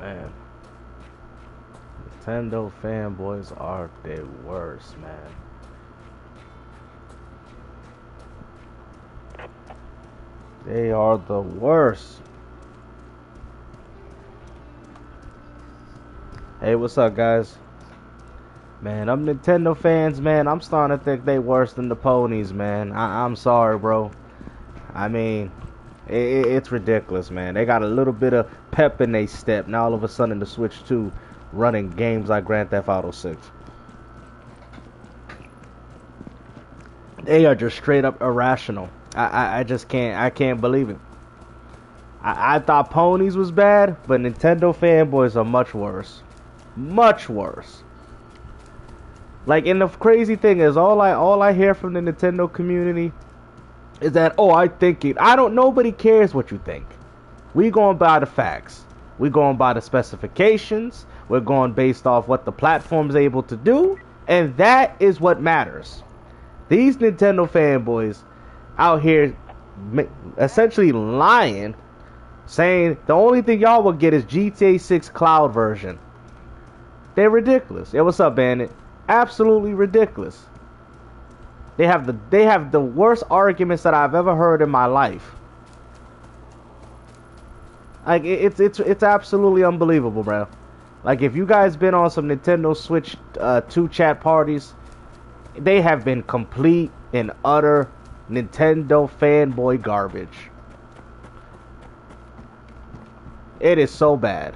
Man, Nintendo fanboys are the worst, man. They are the worst. Hey, what's up, guys? Man, I'm Nintendo fans, man. I'm starting to think they worse than the ponies, man. I'm sorry, bro. I mean, it's ridiculous, man. They got a little bit of pep in their step. Now all of a sudden the Switch 2 running games like Grand Theft Auto 6. They are just straight up irrational. I just can't believe it. I thought ponies was bad, but Nintendo fanboys are much worse. Much worse. Like, and the crazy thing is, all I hear from the Nintendo community is that, oh, I think it. Nobody cares what you think. We going by the facts. We going by the specifications. We're going based off what the platform's able to do, and that is what matters. These Nintendo fanboys out here essentially lying, saying the only thing y'all will get is GTA6 cloud version. They're ridiculous. Hey, what's up, Bandit? Absolutely ridiculous. They have the worst arguments that I've ever heard in my life. Like, it's absolutely unbelievable, bro. Like, if you guys been on some Nintendo Switch 2 chat parties, they have been complete and utter Nintendo fanboy garbage. It is so bad.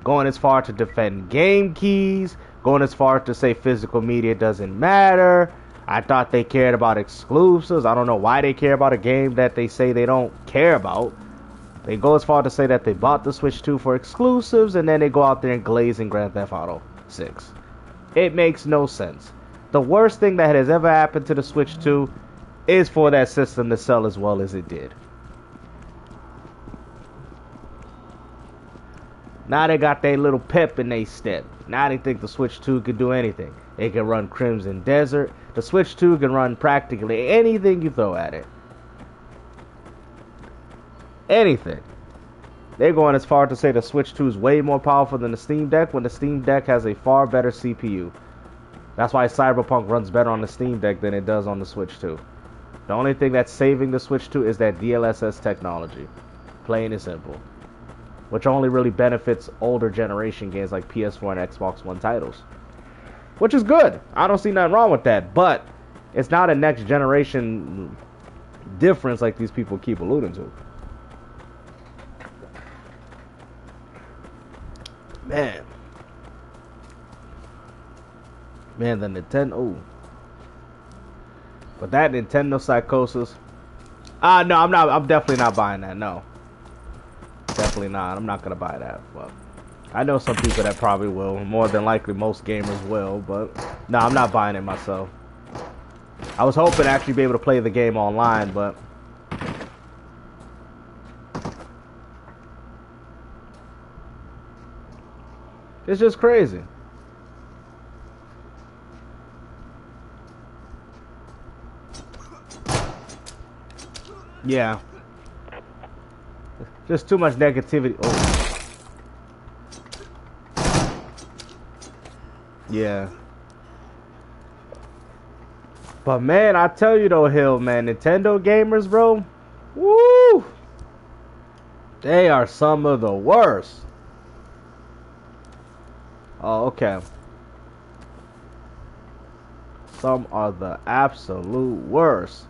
Going as far to defend game keys, going as far to say physical media doesn't matter. I thought they cared about exclusives. I don't know why they care about a game that they say they don't care about. They go as far to say that they bought the Switch 2 for exclusives, and then they go out there and glaze in Grand Theft Auto 6. It makes no sense. The worst thing that has ever happened to the Switch 2 is for that system to sell as well as it did. Now they got their little pep in their step. Now they think the Switch 2 can do anything. It can run Crimson Desert. The Switch 2 can run practically anything you throw at it. Anything. They're going as far to say the Switch 2 is way more powerful than the Steam Deck, when the Steam Deck has a far better CPU. That's why Cyberpunk runs better on the Steam Deck than it does on the Switch 2. The only thing that's saving the Switch 2 is that DLSS technology. Plain and simple. Which only really benefits older generation games like PS4 and Xbox One titles. Which is good. I don't see nothing wrong with that. But it's not a next generation difference like these people keep alluding to. Man, the Nintendo. But that Nintendo psychosis. No, I'm definitely not buying that. No. Definitely not. I'm not gonna buy that. Well, I know some people that probably will. More than likely, most gamers will. But no, I'm not buying it myself. I was hoping to actually be able to play the game online, but it's just crazy. Yeah. Just too much negativity. Oh. Yeah. But man, I tell you though, Hill, man, Nintendo gamers, bro. Woo! They are some of the worst. Oh, okay. Some are the absolute worst.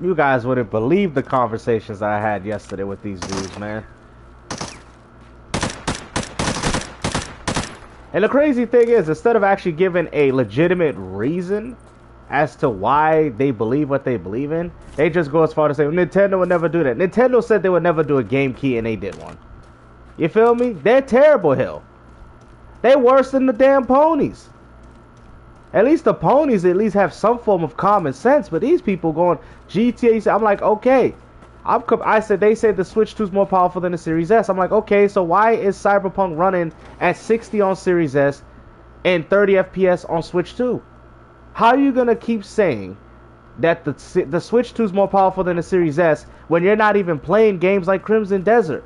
You guys wouldn't believe the conversations I had yesterday with these dudes, man. And the crazy thing is, instead of actually giving a legitimate reason as to why they believe what they believe in, they just go as far to say, Nintendo would never do that. Nintendo said they would never do a game key, and they did one. You feel me? They're terrible, Hill. They're worse than the damn ponies. At least the ponies at least have some form of common sense, but these people going GTA. I'm like, okay. I said they said the Switch 2 is more powerful than the Series S. I'm like, okay, so why is Cyberpunk running at 60 on Series S and 30 FPS on Switch 2? How are you gonna keep saying that the Switch 2 is more powerful than the Series S when you're not even playing games like Crimson Desert.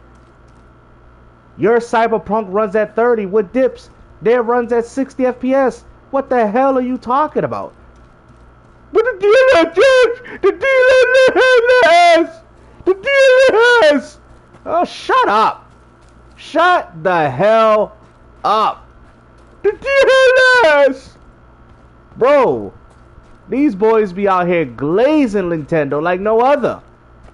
Your Cyberpunk runs at 30 with dips. Their runs at 60 FPS. What the hell are you talking about? But the dealer, Judge! The dealer has! The dealer has! Oh, shut up! Shut the hell up! The dealer has! Bro, these boys be out here glazing Nintendo like no other.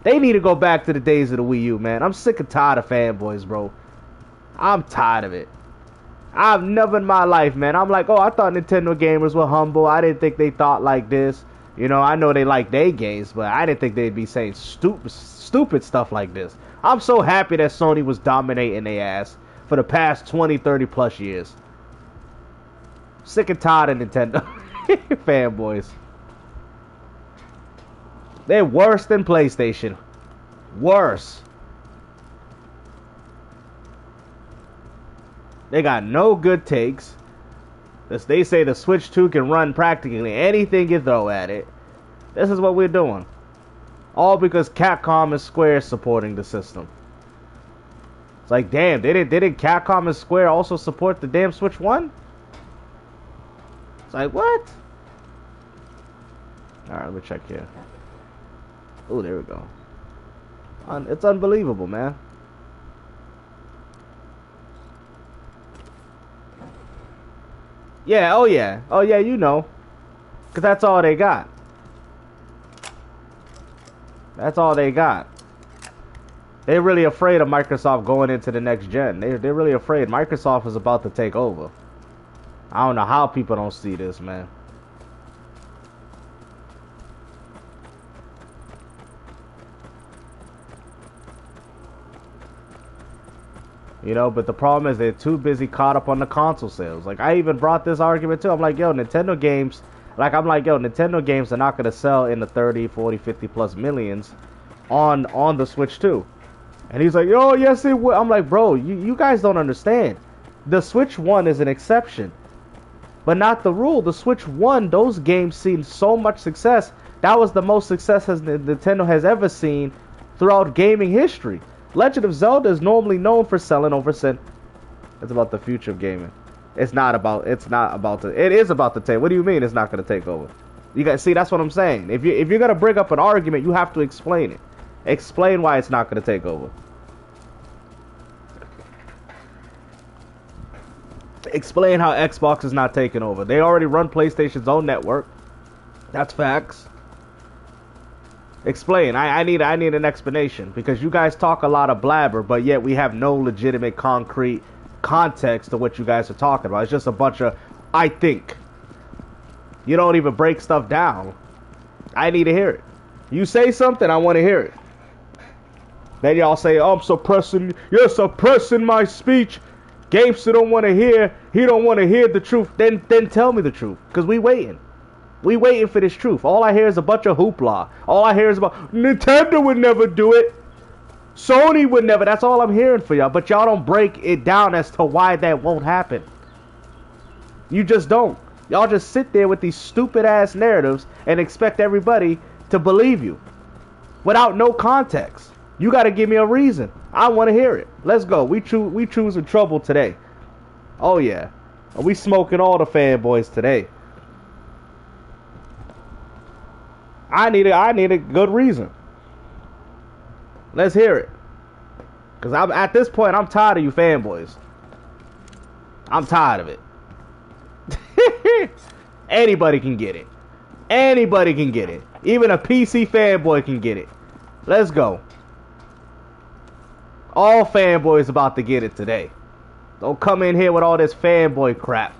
They need to go back to the days of the Wii U, man. I'm sick and tired of fanboys, bro. I'm tired of it. I've never in my life, man. I'm like, oh, I thought Nintendo gamers were humble. I didn't think they thought like this. You know, I know they like their games, but I didn't think they'd be saying stupid stuff like this. I'm so happy that Sony was dominating their ass for the past 20, 30 plus years. Sick and tired of Nintendo fanboys. They're worse than PlayStation. Worse. They got no good takes. They say the Switch 2 can run practically anything you throw at it. This is what we're doing. All because Capcom and Square supporting the system. It's like, damn, didn't Capcom and Square also support the damn Switch 1? It's like, what? Alright, let me check here. Oh, there we go. It's unbelievable, man. Yeah, oh yeah. Oh yeah, you know. Because that's all they got. That's all they got. They're really afraid of Microsoft going into the next gen. They're really afraid. Microsoft is about to take over. I don't know how people don't see this, man. You know, but the problem is they're too busy caught up on the console sales. Like, I even brought this argument too. I'm like, yo, Nintendo games, Nintendo games are not going to sell in the 30, 40, 50 plus millions on the Switch 2. And he's like, oh, yes, it will. I'm like, bro, you guys don't understand. The Switch 1 is an exception, but not the rule. The Switch 1, those games seen so much success. That was the most success Nintendo has ever seen throughout gaming history. Legend of Zelda is normally known for selling over cent. It's about the future of gaming. It is about to take. What do you mean it's not going to take over? You guys see, that's what I'm saying. If you're going to bring up an argument, you have to explain it. Explain why it's not going to take over. Explain how Xbox is not taking over. They already run PlayStation's own network. That's facts. Explain. I need an explanation, because you guys talk a lot of blabber, but yet we have no legitimate concrete context to what you guys are talking about. It's just a bunch of I think. You don't even break stuff down. I need to hear it. You say something, I want to hear it. Then y'all say, oh, you're suppressing my speech. Gamester don't want to hear, he don't want to hear the truth. Then tell me the truth, because we waiting. We waiting for this truth. All I hear is a bunch of hoopla. All I hear is about Nintendo would never do it. Sony would never. That's all I'm hearing for y'all. But y'all don't break it down as to why that won't happen. You just don't. Y'all just sit there with these stupid ass narratives and expect everybody to believe you without no context. You got to give me a reason. I want to hear it. Let's go. We choosing trouble today. Oh yeah. We smoking all the fanboys today. I need a good reason. Let's hear it. Because at this point, I'm tired of you fanboys. I'm tired of it. Anybody can get it. Anybody can get it. Even a PC fanboy can get it. Let's go. All fanboys about to get it today. Don't come in here with all this fanboy crap.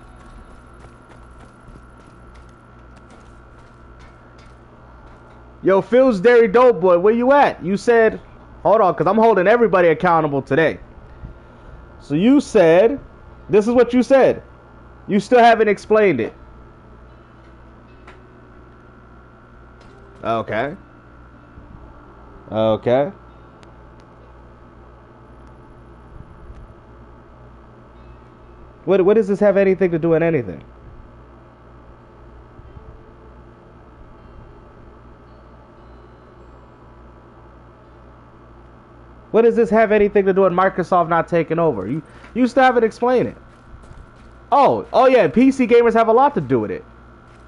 Yo, Phil's Dairy Dope Boy, where you at? You said, hold on, because I'm holding everybody accountable today. So you said, this is what you said. You still haven't explained it. Okay. Okay. What does this have anything to do with anything? What does this have anything to do with Microsoft not taking over? You still haven't explained it. Oh yeah, PC gamers have a lot to do with it.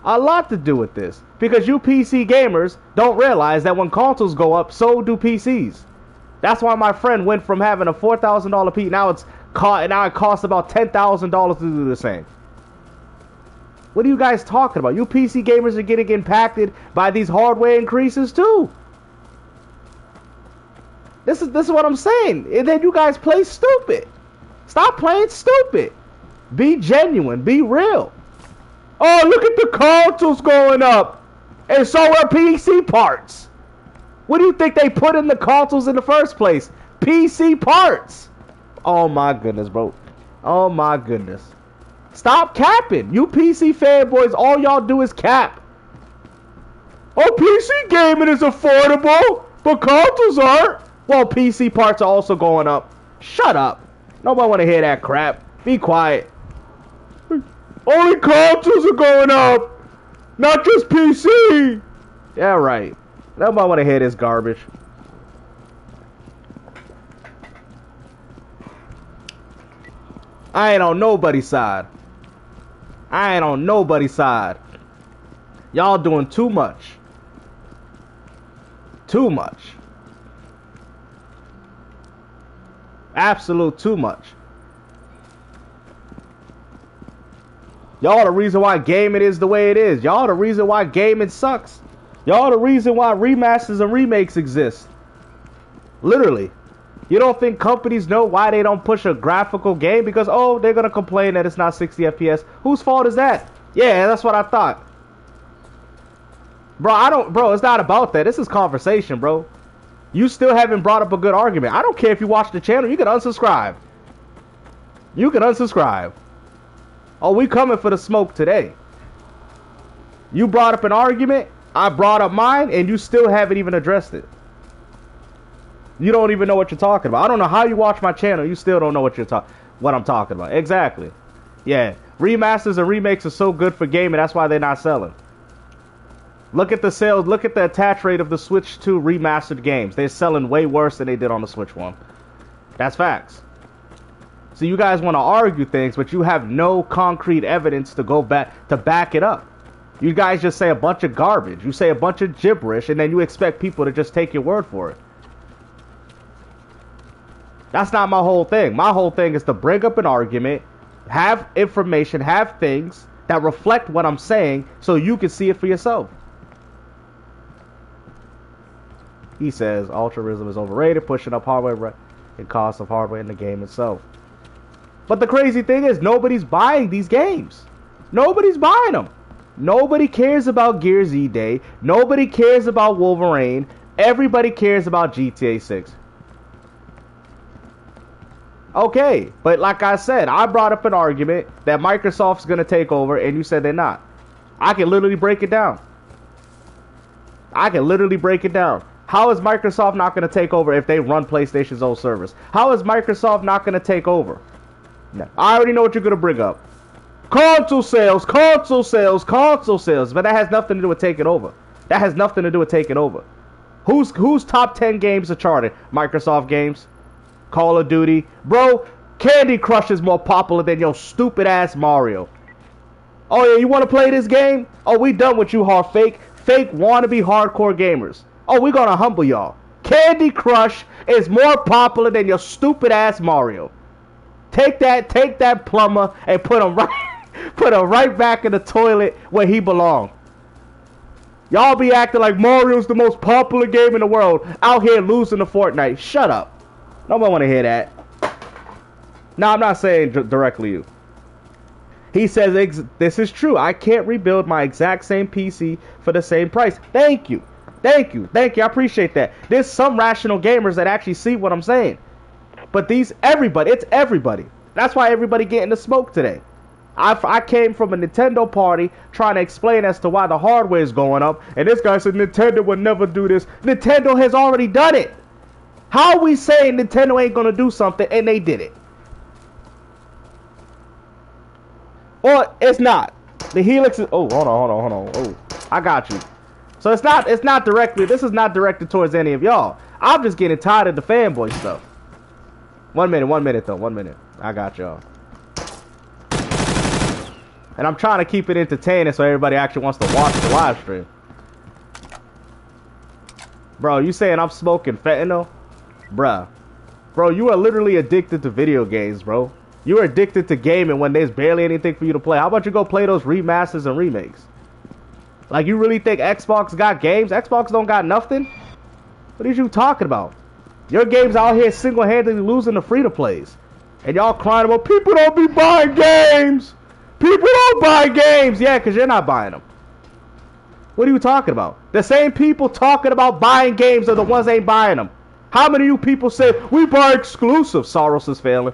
A lot to do with this. Because you PC gamers don't realize that when consoles go up, so do PCs. That's why my friend went from having a $4,000 PC, now it costs about $10,000 to do the same. What are you guys talking about? You PC gamers are getting impacted by these hardware increases too. This is what I'm saying. And then you guys play stupid. Stop playing stupid. Be genuine. Be real. Oh, look at the consoles going up. And so are PC parts. What do you think they put in the consoles in the first place? PC parts. Oh my goodness, bro. Oh my goodness. Stop capping. You PC fanboys, all y'all do is cap. Oh, PC gaming is affordable, but consoles aren't. Well, PC parts are also going up. Shut up. Nobody want to hear that crap. Be quiet. Only consoles are going up, not just PC. Yeah, right. Nobody want to hear this garbage. I ain't on nobody's side. I ain't on nobody's side. Y'all doing too much. Too much. Absolute too much. Y'all the reason why gaming is the way it is. Y'all the reason why gaming sucks. Y'all the reason why remasters and remakes exist. Literally. You don't think companies know why they don't push a graphical game? Because, oh, they're going to complain that it's not 60 FPS. Whose fault is that? Yeah, that's what I thought. Bro, it's not about that. This is conversation, bro. You still haven't brought up a good argument. I don't care if you watch the channel. You can unsubscribe. You can unsubscribe. Oh, we coming for the smoke today. You brought up an argument. I brought up mine, and you still haven't even addressed it. You don't even know what you're talking about. I don't know how you watch my channel. You still don't know what I'm talking about. Exactly. Yeah. Remasters and remakes are so good for gaming. That's why they're not selling. Look at the sales. Look at the attach rate of the Switch 2 remastered games. They're selling way worse than they did on the Switch 1. That's facts. So you guys want to argue things, but you have no concrete evidence to go back to back it up. You guys just say a bunch of garbage. You say a bunch of gibberish, and then you expect people to just take your word for it. That's not my whole thing. My whole thing is to bring up an argument, have information, have things that reflect what I'm saying so you can see it for yourself. He says altruism is overrated, pushing up hardware and cost of hardware in the game itself. But the crazy thing is nobody's buying these games. Nobody's buying them. Nobody cares about Gears E-Day. Nobody cares about Wolverine. Everybody cares about GTA 6. Okay, but like I said, I brought up an argument that Microsoft's going to take over, and you said they're not. I can literally break it down. I can literally break it down. How is Microsoft not going to take over if they run PlayStation's old servers? How is Microsoft not going to take over? No. I already know what you're going to bring up. Console sales, console sales, console sales. But that has nothing to do with taking over. That has nothing to do with taking over. Who's top 10 games are charted? Microsoft games? Call of Duty? Bro, Candy Crush is more popular than your stupid ass Mario. Oh yeah, you want to play this game? Oh, we done with you, fake wannabe hardcore gamers. Oh, we're gonna humble y'all. Candy Crush is more popular than your stupid ass Mario. Take that plumber and put him right back in the toilet where he belongs. Y'all be acting like Mario's the most popular game in the world, out here losing to Fortnite. Shut up. Nobody want to hear that. No, I'm not saying directly you. He says, this is true. I can't rebuild my exact same PC for the same price. Thank you. Thank you. Thank you. I appreciate that. There's some rational gamers that actually see what I'm saying. But it's everybody. That's why everybody getting the smoke today. I came from a Nintendo party trying to explain as to why the hardware is going up. And this guy said Nintendo would never do this. Nintendo has already done it. How are we saying Nintendo ain't going to do something and they did it? Or it's not. The Helix is... Oh, hold on. Oh, I got you. So it's not directly... This is not directed towards any of y'all. I'm just getting tired of the fanboy stuff. 1 minute though, 1 minute. I got y'all. And I'm trying to keep it entertaining so everybody actually wants to watch the live stream. Bro, you saying I'm smoking fentanyl? Bruh. Bro, you are literally addicted to video games, bro. You are addicted to gaming when there's barely anything for you to play. How about you go play those remasters and remakes? Like, you really think Xbox got games? Xbox don't got nothing? What are you talking about? Your games out here single-handedly losing the free-to-plays. And y'all crying about, people don't be buying games! People don't buy games! Yeah, because you're not buying them. What are you talking about? The same people talking about buying games are the ones that ain't buying them. How many of you people say, we buy exclusives? Soros is failing.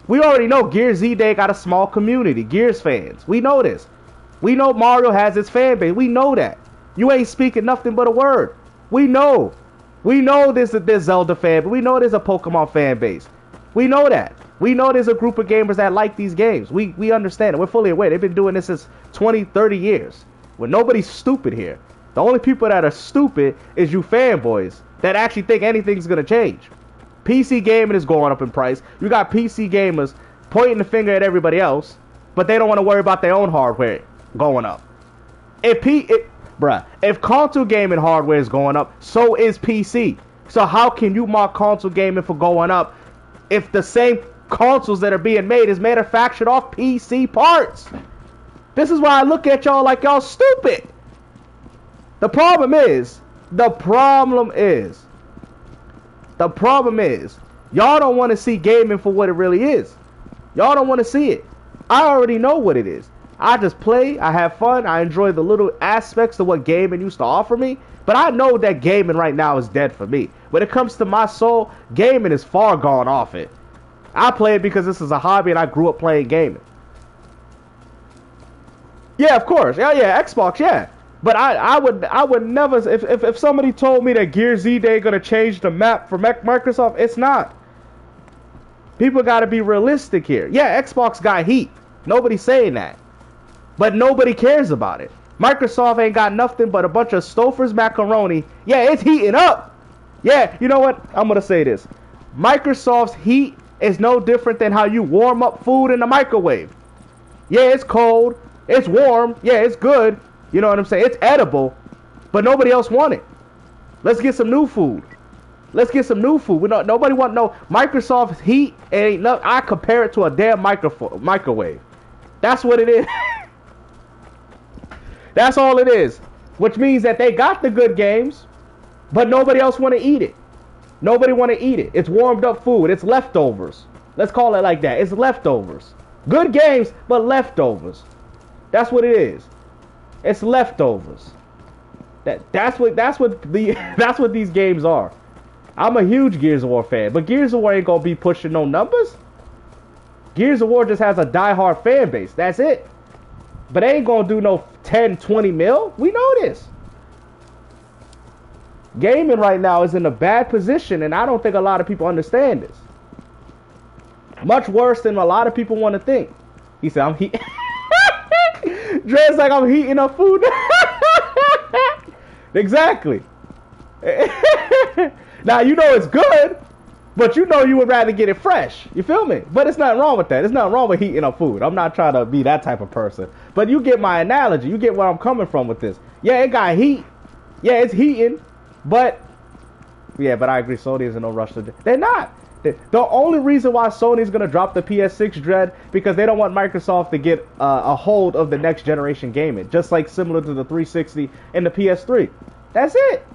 We already know Gears Z-Day got a small community. Gears fans. We know this. We know Mario has its fan base. We know that. You ain't speaking nothing but a word. We know. We know there's Zelda fan, but we know there's a Pokemon fan base. We know that. We know there's a group of gamers that like these games. We understand it. We're fully aware. They've been doing this since 20, 30 years. Well, nobody's stupid here. The only people that are stupid is you fanboys that actually think anything's going to change. PC gaming is going up in price. You got PC gamers pointing the finger at everybody else, but they don't want to worry about their own hardware going up. If console gaming hardware is going up, so is PC. So how can you mark console gaming for going up if the same consoles that are being made is manufactured off PC parts? This is why I look at y'all like y'all stupid. The problem is, y'all don't want to see gaming for what it really is. Y'all don't want to see it. I already know what it is. I just play, I have fun, I enjoy the little aspects of what gaming used to offer me, but I know that gaming right now is dead for me. When it comes to my soul, gaming is far gone off it. I play it because this is a hobby and I grew up playing gaming. Yeah, of course. Yeah, Xbox, yeah. But I would never, if somebody told me that Gears Z-Day gonna change the map for Microsoft, it's not. People gotta be realistic here. Yeah, Xbox got heat. Nobody's saying that. But nobody cares about it. Microsoft ain't got nothing but a bunch of Stouffer's macaroni. Yeah, it's heating up. Yeah, you know what? I'm gonna say this. Microsoft's heat is no different than how you warm up food in the microwave. Yeah, it's cold. It's warm. Yeah, it's good. You know what I'm saying? It's edible, but nobody else want it. Let's get some new food. Nobody want no Microsoft's heat. Ain't no. I compare it to a damn microwave. That's what it is. That's all it is. Which means that they got the good games, but nobody else want to eat it. Nobody want to eat it. It's warmed up food. It's leftovers. Let's call it like that. It's leftovers. Good games, but leftovers. That's what it is. It's leftovers. That's what these games are. I'm a huge Gears of War fan, but Gears of War ain't gonna be pushing no numbers. Gears of War just has a diehard fan base. That's it. But they ain't gonna do no 10, 20 mil. We know this. Gaming right now is in a bad position, and I don't think a lot of people understand this. Much worse than a lot of people want to think. He said, I'm heating. Dre's like, I'm heating up food. Exactly. Now, you know it's good, but you know you would rather get it fresh. You feel me? But it's nothing wrong with that. There's nothing wrong with heating up food. I'm not trying to be that type of person. But you get my analogy. You get where I'm coming from with this. Yeah, it got heat. Yeah, it's heating. But I agree. Sony is in no rush to. They're not. The only reason why Sony's going to drop the PS6 dread because they don't want Microsoft to get a hold of the next generation gaming, just like similar to the 360 and the PS3. That's it.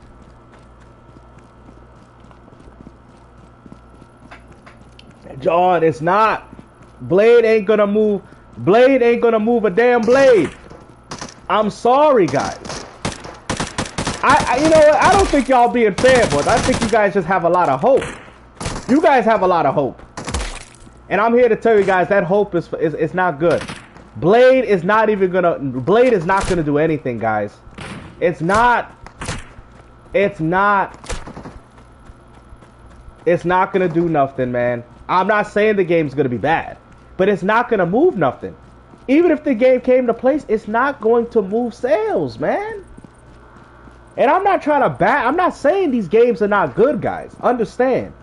John, it's not. Blade ain't going to move. Blade ain't going to move a damn blade. I'm sorry, guys. You know what? I don't think y'all being fanboys. I think you guys just have a lot of hope. You guys have a lot of hope. And I'm here to tell you guys that hope is not good. Blade is not gonna do anything, guys. It's not gonna do nothing, man. I'm not saying the game's gonna be bad, but it's not gonna move nothing. Even if the game came to place, it's not going to move sales, man. And I'm not trying to I'm not saying these games are not good, guys. Understand.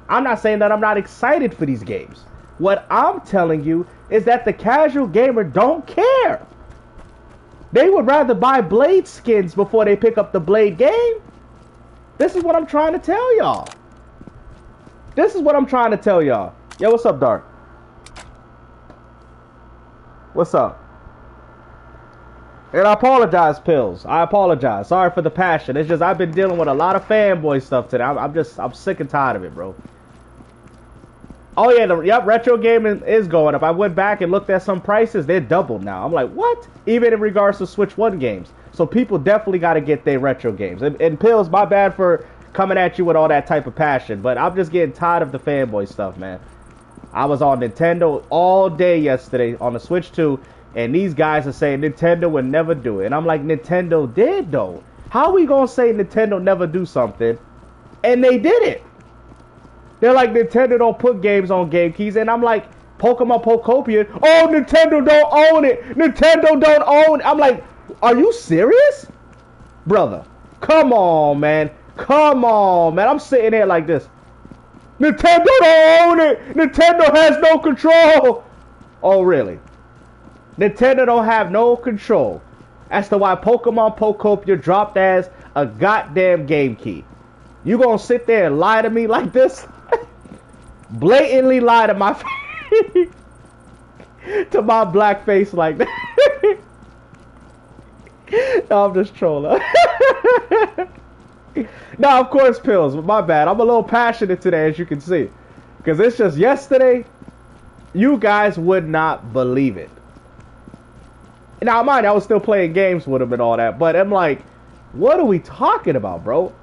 I'm not saying that I'm not excited for these games. What I'm telling you is that the casual gamer don't care. They would rather buy Blade skins before they pick up the Blade game. This is what I'm trying to tell y'all. This is what I'm trying to tell y'all. Yo, what's up, Dark? What's up? And I apologize, Pills. I apologize. Sorry for the passion. It's just I've been dealing with a lot of fanboy stuff today. I'm sick and tired of it, bro. Oh yeah, retro gaming is going up. I went back and looked at some prices. They're doubled now. I'm like, what? Even in regards to Switch 1 games. So people definitely got to get their retro games. And Pills, my bad for coming at you with all that type of passion. But I'm just getting tired of the fanboy stuff, man. I was on Nintendo all day yesterday on the Switch 2. And these guys are saying Nintendo would never do it. And I'm like, Nintendo did, though. How are we going to say Nintendo never do something? And they did it. They're like, Nintendo don't put games on Game Keys. And I'm like, Pokemon Pokopia. Oh, Nintendo don't own it. Nintendo don't own it. I'm like, are you serious? Brother, come on, man. Come on, man. I'm sitting there like this. Nintendo don't own it. Nintendo has no control. Oh, really? Nintendo don't have no control as to why Pokemon Pokopia dropped as a goddamn game key. You gonna sit there and lie to me like this? Blatantly lie to my to my black face like that. No, I'm just trolling. No, of course, Pills. My bad. I'm a little passionate today, as you can see, because it's just yesterday. You guys would not believe it. Now, mind you, I was still playing games with him and all that, but I'm like, what are we talking about, bro?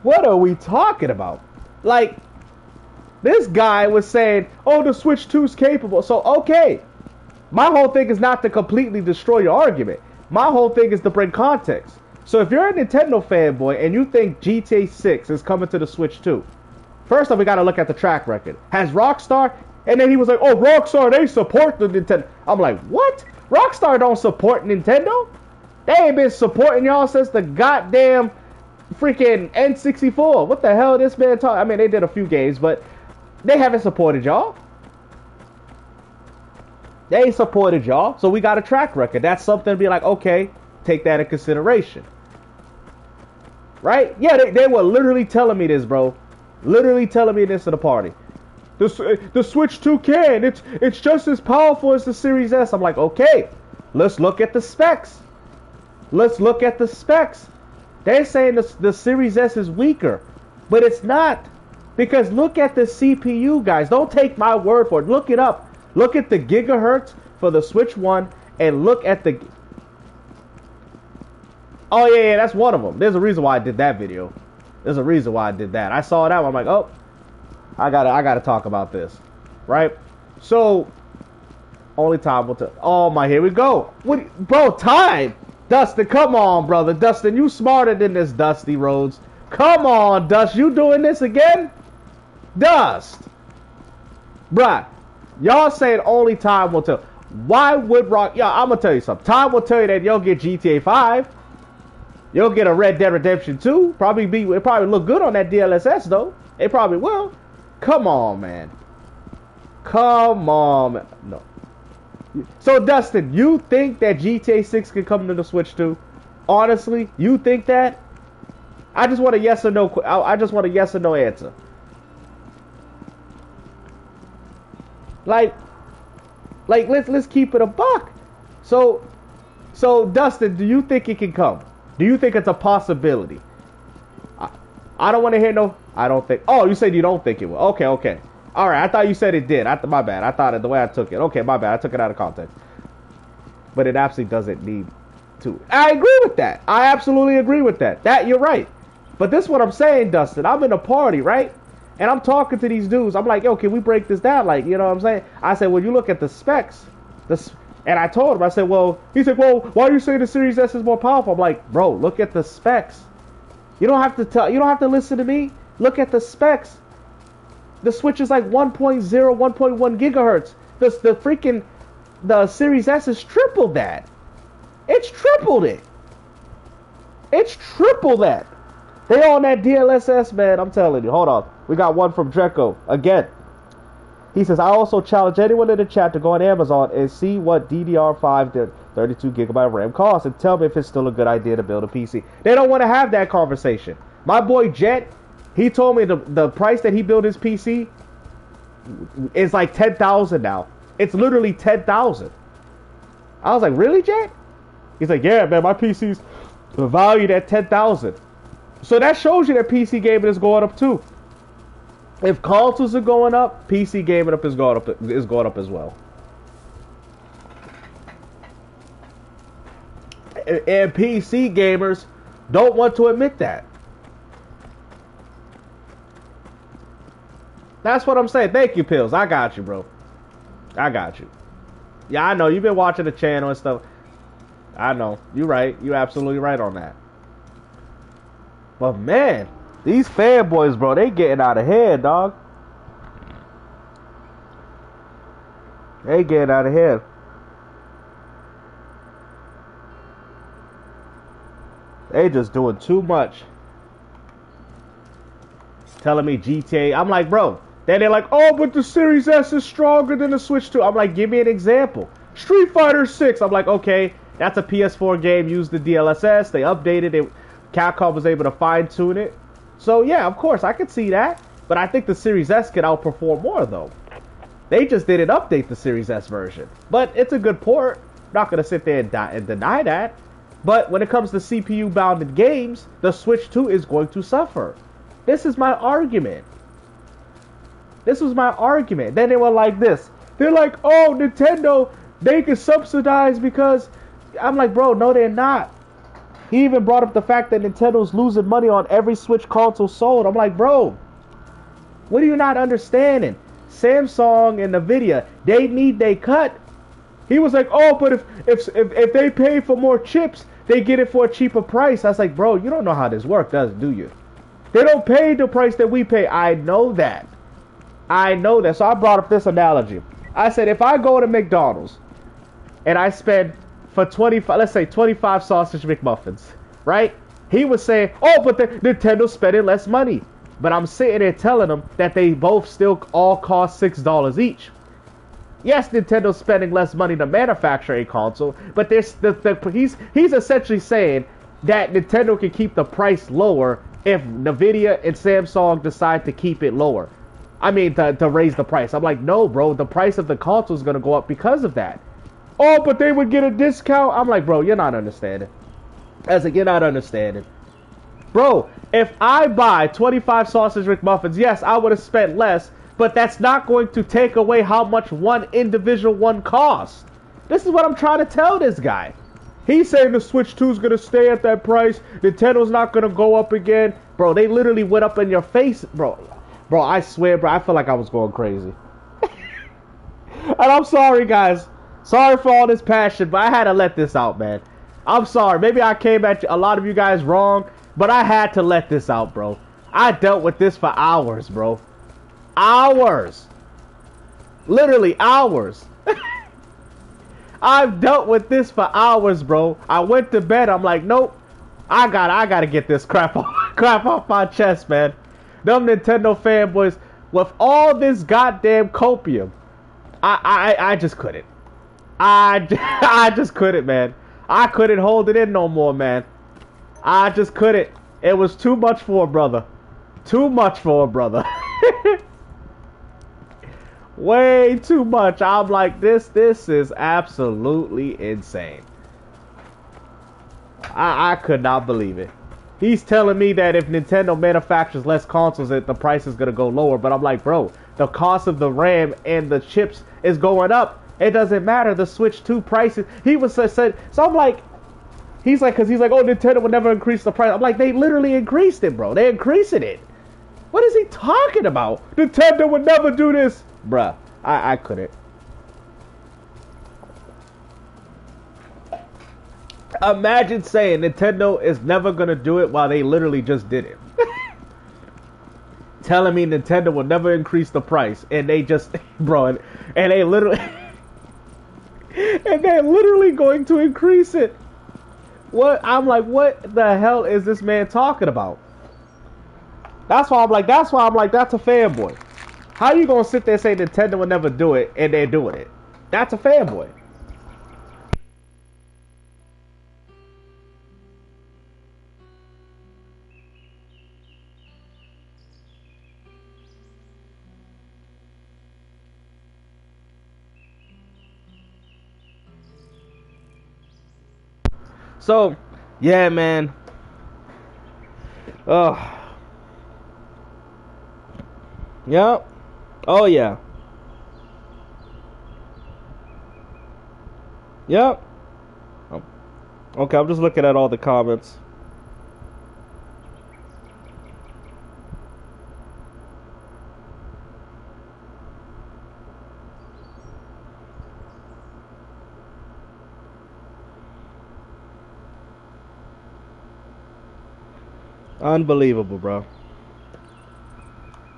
What are we talking about? Like, this guy was saying, oh, the Switch 2's capable. So, okay. My whole thing is not to completely destroy your argument. My whole thing is to bring context. So, if you're a Nintendo fanboy and you think GTA6 is coming to the Switch 2, first off, we got to look at the track record. Has Rockstar... And then he was like, oh, Rockstar, they support the Nintendo. I'm like, what? Rockstar don't support Nintendo. They ain't been supporting y'all since the goddamn freaking N64. What the hell this man talking? I mean, they did a few games, but they haven't supported y'all. They ain't supported y'all. So we got a track record. That's something to be like, okay, take that in consideration. Right? Yeah, they were literally telling me this, bro. Literally telling me this at the party. The Switch 2 can. It's just as powerful as the Series S. I'm like, okay, let's look at the specs. Let's look at the specs. They're saying the Series S is weaker, but it's not. Because look at the CPU, guys. Don't take my word for it. Look it up. Look at the gigahertz for the Switch 1 and look at the... Oh, yeah, that's one of them. There's a reason why I did that video. There's a reason why I did that. I saw that one. I'm like, oh, I gotta talk about this, right? So, only time will tell. Oh my, here we go. What, bro? Time, Dustin. Come on, brother. Dustin, you smarter than this, Dusty Rhodes. Come on, Dust. You doing this again, Dust? Bruh, y'all saying only time will tell. Why would Rock? Yeah, I'm gonna tell you something. Time will tell you that you'll get GTA 5. You'll get a Red Dead Redemption 2. It probably look good on that DLSS though. It probably will. Come on, man. Come on, man. No. So, Dustin, you think that GTA 6 can come to the Switch 2? Honestly, you think that? I just want a yes or no. I just want a yes or no answer. Like, let's keep it a buck. So, Dustin, do you think it can come? Do you think it's a possibility? I don't want to hear no. I don't think. Oh, you said you don't think it will. Okay. All right. I thought you said it did. My bad. I thought it the way I took it. Okay, my bad. I took it out of context. But it absolutely doesn't need to. I agree with that. I absolutely agree with that. That you're right. But this is what I'm saying, Dustin. I'm in a party, right? And I'm talking to these dudes. I'm like, yo, can we break this down? Like, you know what I'm saying? I said, well, you look at the specs. And I told him. I said, well, he said, well, why are you saying the Series S is more powerful? I'm like, bro, look at the specs. You don't have to listen to me. Look at the specs. The Switch is like 1.0, 1.1 gigahertz. The Series S is triple that. It's tripled it. It's triple that. They on that DLSS, man. I'm telling you. Hold on. We got one from Dreco again. He says, I also challenge anyone in the chat to go on Amazon and see what DDR5 the 32 gigabyte RAM costs and tell me if it's still a good idea to build a PC. They don't want to have that conversation. My boy Jet, he told me the price that he built his PC is like 10,000 now. It's literally 10,000. I was like, really, Jet? He's like, yeah, man, my PC's valued at 10,000. So that shows you that PC gaming is going up too. If consoles are going up, PC gaming is going up as well. And PC gamers don't want to admit that. That's what I'm saying. Thank you, Pills. I got you, bro. I got you. Yeah, I know. You've been watching the channel and stuff. I know. You're right. You're absolutely right on that. But man, these fanboys, bro, they getting out of hand, dog. They getting out of hand. They just doing too much. Telling me GTA. I'm like, bro. Then they're like, oh, but the Series S is stronger than the Switch 2. I'm like, give me an example. Street Fighter 6. I'm like, okay, that's a PS4 game. Used the DLSS. They updated it. Capcom was able to fine tune it. So yeah, of course, I could see that. But I think the Series S could outperform more though. They just didn't update the Series S version. But it's a good port. Not going to sit there and deny that. But when it comes to CPU-bounded games, the Switch 2 is going to suffer. This is my argument. This was my argument. Then they were like this. They're like, oh, Nintendo, they can subsidize because... I'm like, bro, no, they're not. He even brought up the fact that Nintendo's losing money on every Switch console sold. I'm like, bro, what are you not understanding? Samsung and Nvidia, they need they cut. He was like, oh, but if they pay for more chips, they get it for a cheaper price. I was like, bro, you don't know how this works, do you? They don't pay the price that we pay. I know that. I know that. So I brought up this analogy. I said, if I go to McDonald's and I spend for 25, let's say 25 sausage McMuffins, right? He was saying, oh, but Nintendo's spending less money. But I'm sitting there telling them that they both still all cost $6 each. Yes, Nintendo's spending less money to manufacture a console, but he's essentially saying that Nintendo can keep the price lower if Nvidia and Samsung decide to keep it lower. I mean, to raise the price. I'm like, no, bro, the price of the console is going to go up because of that. Oh, but they would get a discount. I'm like, bro, you're not understanding. I was like, you're not understanding. Bro, if I buy 25 sausage McMuffins, yes, I would have spent less, but that's not going to take away how much one individual one costs. This is what I'm trying to tell this guy. He's saying the Switch 2 is going to stay at that price. Nintendo's not going to go up again. Bro, they literally went up in your face. Bro, I swear, bro, I feel like I was going crazy. And I'm sorry, guys. Sorry for all this passion, but I had to let this out, man. I'm sorry. Maybe I came at a lot of you guys wrong, but I had to let this out, bro. I dealt with this for hours, bro. Hours. Literally hours. I've dealt with this for hours, bro. I went to bed. I'm like, nope. I gotta get this crap off my chest, man. Them Nintendo fanboys, with all this goddamn copium, I just couldn't. I just couldn't, man. I couldn't hold it in no more, man. I just couldn't. It was too much for a brother. Too much for a brother. Way too much. I'm like, this is absolutely insane. I could not believe it. He's telling me that if Nintendo manufactures less consoles, that the price is going to go lower. But I'm like, bro, the cost of the RAM and the chips is going up. It doesn't matter. The Switch 2 prices. He was said. So I'm like, he's like, because he's like, oh, Nintendo would never increase the price. I'm like, they literally increased it, bro. They increasing it. What is he talking about? Nintendo would never do this. Bruh, I couldn't. Imagine saying Nintendo is never going to do it while they literally just did it. Telling me Nintendo will never increase the price. And they just, bro, and they literally, and they're literally going to increase it. What? I'm like, what the hell is this man talking about? That's why I'm like, that's a fanboy. How you gonna sit there and say Nintendo would never do it and they're doing it? That's a fanboy. So, yeah, man. Oh, yep. Oh yeah. Yep. Oh, okay, I'm just looking at all the comments. Unbelievable, bro.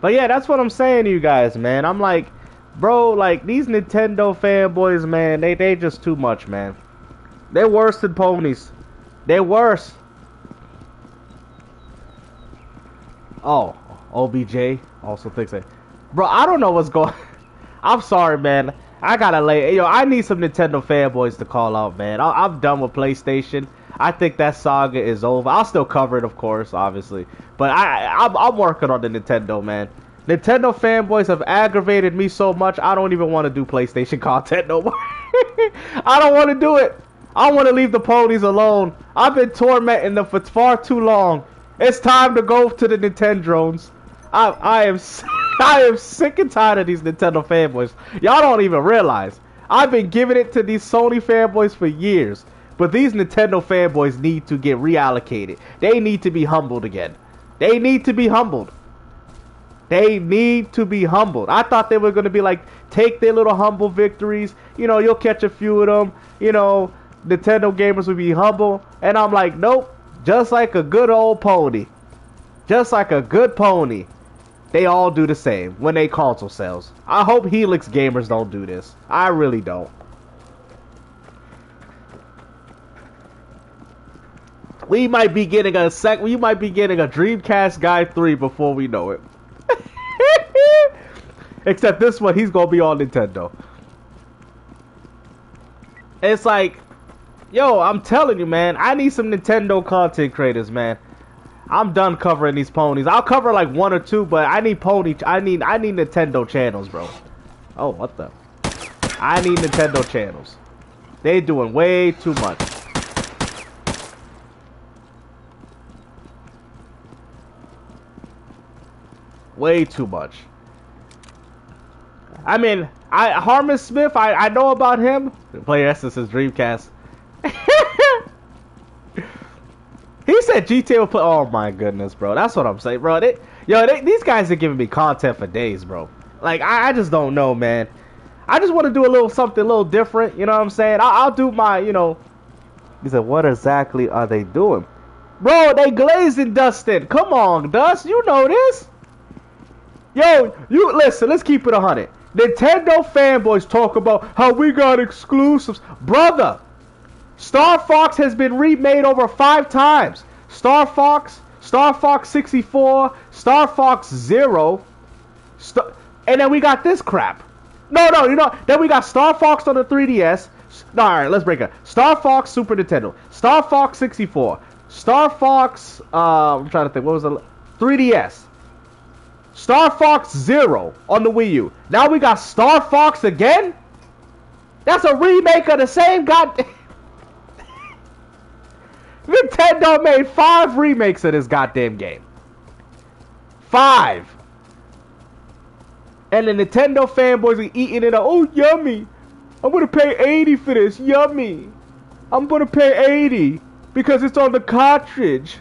But yeah, that's what I'm saying to you guys, man. I'm like, bro, like these Nintendo fanboys, man, they just too much, man. They're worse than ponies. They're worse. Oh, OBJ also thinks that. Bro, I don't know what's going. I'm sorry, man. I gotta lay. Yo, I need some Nintendo fanboys to call out, man. I'm done with PlayStation. I think that saga is over. I'll still cover it, of course, obviously. But I'm working on the Nintendo, man. Nintendo fanboys have aggravated me so much. I don't even want to do PlayStation content no more. I don't want to do it. I want to leave the ponies alone. I've been tormenting them for far too long. It's time to go to the Nintendrones. I am I am sick and tired of these Nintendo fanboys. Y'all don't even realize. I've been giving it to these Sony fanboys for years. But these Nintendo fanboys need to get reallocated. They need to be humbled again. They need to be humbled. They need to be humbled. I thought they were going to be like, take their little humble victories. You know, you'll catch a few of them. You know, Nintendo gamers will be humble. And I'm like, nope. Just like a good old pony. Just like a good pony. They all do the same when they console sales. I hope Helix gamers don't do this. I really don't. We might be getting we might be getting a Dreamcast Guy 3 before we know it. Except this one, he's gonna be on Nintendo. It's like, yo, I'm telling you, man, I need some Nintendo content creators, man. I'm done covering these ponies. I'll cover like one or two, but I need I need Nintendo channels, bro. Oh, what the? I need Nintendo channels. They doing way too much. Way too much. I mean, Harmon Smith, I know about him. Player Essence is Dreamcast. He said GTA will play. Oh my goodness, bro. That's what I'm saying, bro. These guys are giving me content for days, bro. Like, I just don't know, man. I just want to do something a little different. You know what I'm saying? I'll do my, you know. He said, what exactly are they doing? Bro, they glazing Dustin. Come on, Dust. You know this. Yo, you listen, let's keep it 100. Nintendo fanboys talk about how we got exclusives. Brother, Star Fox has been remade over 5 times. Star Fox 64, Star Fox Zero, and then we got this crap. No, you know, then we got Star Fox on the 3DS. No, alright, let's break it. Star Fox Super Nintendo, Star Fox 64, Star Fox, I'm trying to think, what was the 3DS? Star Fox Zero on the Wii U. Now we got Star Fox again? That's a remake of the same god. Nintendo made 5 remakes of this goddamn game. 5. And the Nintendo fanboys are eating it up. Oh, yummy. I'm going to pay 80 for this. Yummy. I'm going to pay 80 because it's on the cartridge.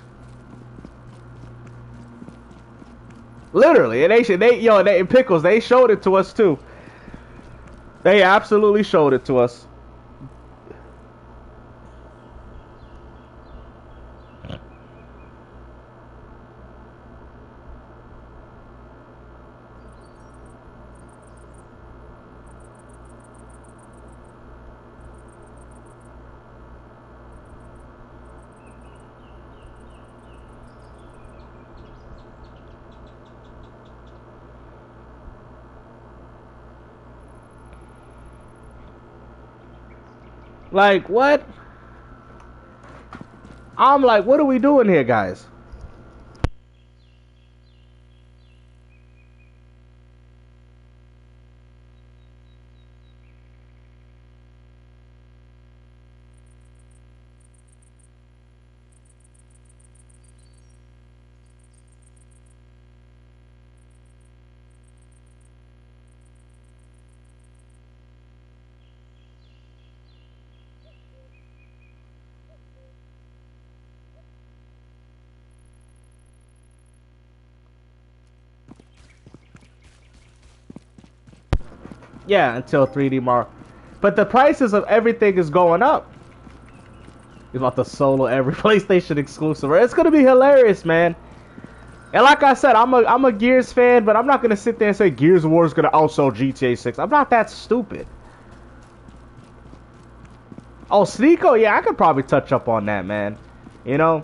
Literally, and they Pickles, they showed it to us too. They absolutely showed it to us. Like, what? I'm like, what are we doing here, guys? Yeah, until 3D Mario. But the prices of everything is going up. He's about to solo every PlayStation exclusive. It's gonna be hilarious, man. And like I said, I'm a Gears fan, but I'm not gonna sit there and say Gears of War is gonna outsell GTA 6. I'm not that stupid. Oh, Sneeko, yeah, I could probably touch up on that, man. You know,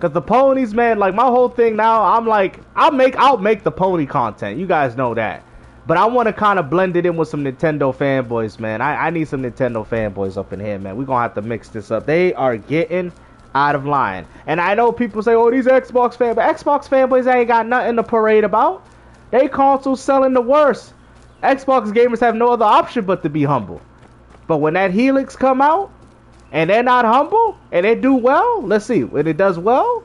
cause the ponies, man. Like my whole thing now, I'm like, I'll make the pony content. You guys know that. But I want to kind of blend it in with some Nintendo fanboys, man. I need some Nintendo fanboys up in here, man. We're going to have to mix this up. They are getting out of line. And I know people say, oh, these Xbox fanboys. Xbox fanboys ain't got nothing to parade about. They consoles selling the worst. Xbox gamers have no other option but to be humble. But when that Helix come out, and they're not humble, and they do well, let's see, when it does well,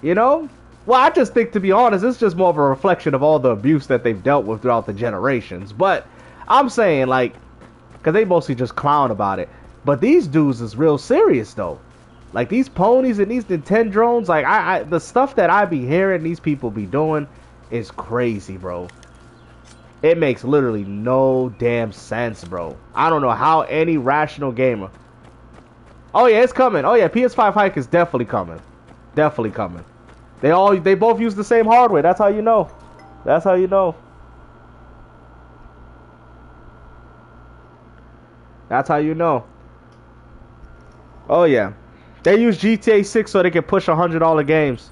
you know, well, I just think, to be honest, it's just more of a reflection of all the abuse that they've dealt with throughout the generations. But I'm saying, like, because they mostly just clown about it. But these dudes is real serious, though. Like, these ponies and these Nintendrones, like, the stuff that I be hearing these people be doing is crazy, bro. It makes literally no damn sense, bro. I don't know how any rational gamer... Oh, yeah, it's coming. Oh, yeah, PS5 hike is definitely coming. Definitely coming. They both use the same hardware. That's how you know. That's how you know. That's how you know. Oh yeah. They use GTA 6 so they can push $100 games.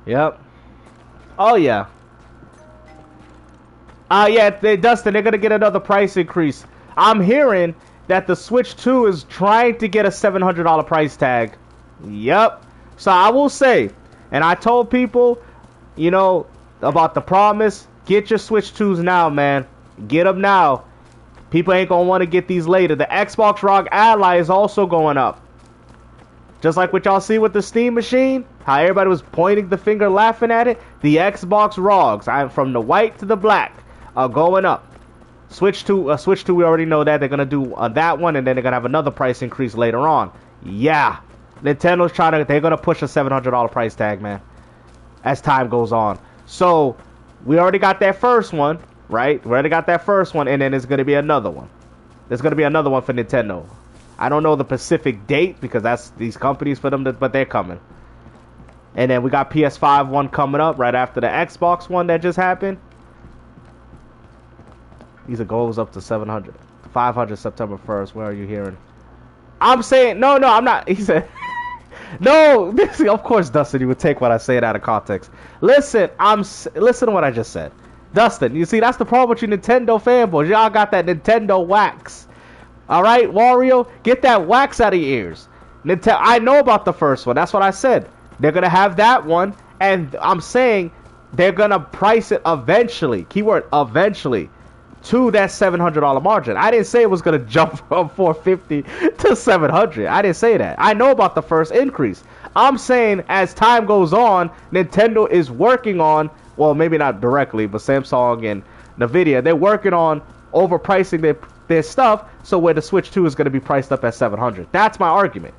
Yep. Oh yeah. Yeah, Dustin, they're gonna get another price increase. I'm hearing that the Switch 2 is trying to get a $700 price tag. Yep. So I will say, and I told people, you know, about the promise, get your Switch 2s now, man. Get them now. People ain't gonna want to get these later. The Xbox ROG Ally is also going up. Just like what y'all see with the Steam machine, how everybody was pointing the finger laughing at it, the Xbox ROGs, from the white to the black, are going up. Switch 2, we already know that. They're going to do that one, and then they're going to have another price increase later on. Yeah. Nintendo's they're going to push a $700 price tag, man, as time goes on. So, we already got that first one, right? We already got that first one, and then there's going to be another one. There's going to be another one for Nintendo. I don't know the specific date because that's these companies for them, but they're coming. And then we got PS5 one coming up right after the Xbox one that just happened. These are goals up to 700. 500 September 1st. Where are you hearing? I'm saying, no, I'm not. He said, no, of course, Dustin, you would take what I say out of context. Listen to what I just said. Dustin, you see, that's the problem with you Nintendo fanboys. Y'all got that Nintendo wax. Alright, Wario, get that wax out of your ears. I know about the first one. That's what I said. They're going to have that one. And I'm saying they're going to price it eventually. Keyword, eventually. To that $700 margin. I didn't say it was going to jump from $450 to $700. I didn't say that. I know about the first increase. I'm saying as time goes on, Nintendo is working on, well, maybe not directly, but Samsung and Nvidia, they're working on overpricing their stuff, so where the Switch 2 is going to be priced up at $700. That's my argument.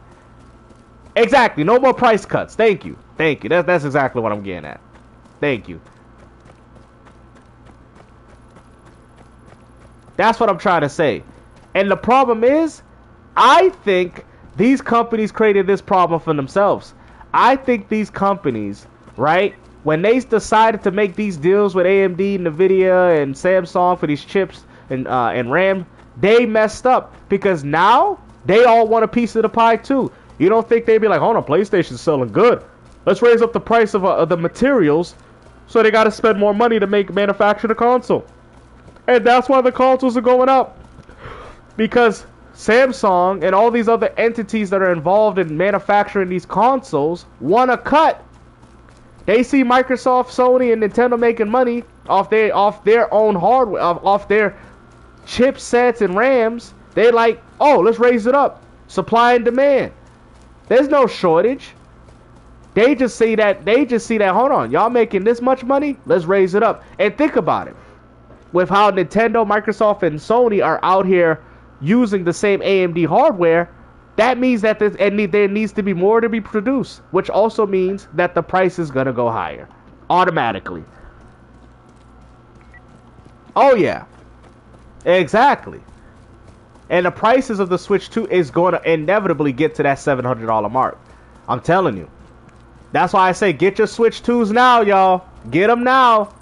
Exactly. No more price cuts. Thank you. Thank you. That's exactly what I'm getting at. Thank you. That's what I'm trying to say. And the problem is, I think these companies created this problem for themselves. I think these companies, right, when they decided to make these deals with AMD, Nvidia, and Samsung for these chips and RAM, They messed up because now they all want a piece of the pie too. You don't think they'd be like, hold on, PlayStation's selling good. Let's raise up the price of the materials, so they got to spend more money to manufacture the console. And that's why the consoles are going up. Because Samsung and all these other entities that are involved in manufacturing these consoles want to cut. They see Microsoft, Sony, and Nintendo making money off their own hardware, off their chipsets and RAMs. They like, oh, let's raise it up. Supply and demand. There's no shortage. They just see that, hold on, y'all making this much money? Let's raise it up. And think about it. With how Nintendo, Microsoft, and Sony are out here using the same AMD hardware, that means that there needs to be more to be produced, which also means that the price is going to go higher automatically. Oh yeah, exactly. And the prices of the Switch 2 is going to inevitably get to that $700 mark. I'm telling you. That's why I say get your Switch 2s now, y'all. Get them now.